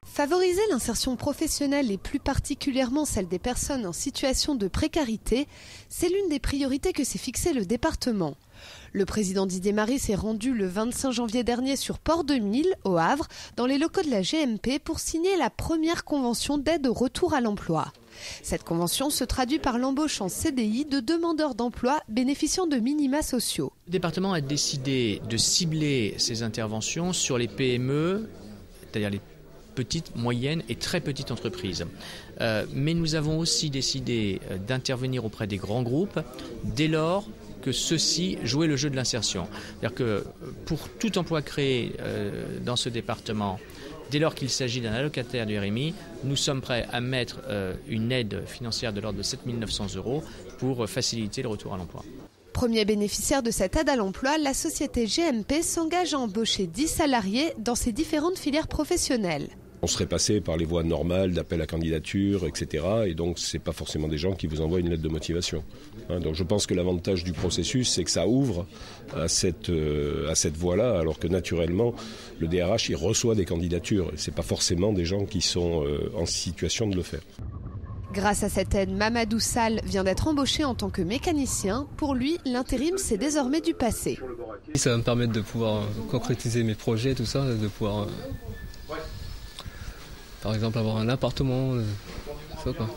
Favoriser l'insertion professionnelle et plus particulièrement celle des personnes en situation de précarité, c'est l'une des priorités que s'est fixée le département. Le président Didier Marie s'est rendu le 25 janvier dernier sur Port 2000, au Havre, dans les locaux de la GMP pour signer la première convention d'aide au retour à l'emploi. Cette convention se traduit par l'embauche en CDI de demandeurs d'emploi bénéficiant de minima sociaux. Le département a décidé de cibler ses interventions sur les PME, c'est-à-dire les petites, moyennes et très petites entreprises. Mais nous avons aussi décidé d'intervenir auprès des grands groupes dès lors que ceux-ci jouaient le jeu de l'insertion. C'est-à-dire que pour tout emploi créé dans ce département, dès lors qu'il s'agit d'un allocataire du RMI, nous sommes prêts à mettre une aide financière de l'ordre de 7 900 € pour faciliter le retour à l'emploi. Premier bénéficiaire de cette aide à l'emploi, la société GMP s'engage à embaucher 10 salariés dans ses différentes filières professionnelles. On serait passé par les voies normales d'appel à candidature, etc. Et donc, ce n'est pas forcément des gens qui vous envoient une lettre de motivation. Donc, je pense que l'avantage du processus, c'est que ça ouvre à cette voie-là, alors que naturellement, le DRH, il reçoit des candidatures. Ce n'est pas forcément des gens qui sont en situation de le faire. Grâce à cette aide, Mamadou Sall vient d'être embauché en tant que mécanicien. Pour lui, l'intérim, c'est désormais du passé. Ça va me permettre de pouvoir concrétiser mes projets, tout ça, de pouvoir... par exemple, avoir un appartement, ça quoi.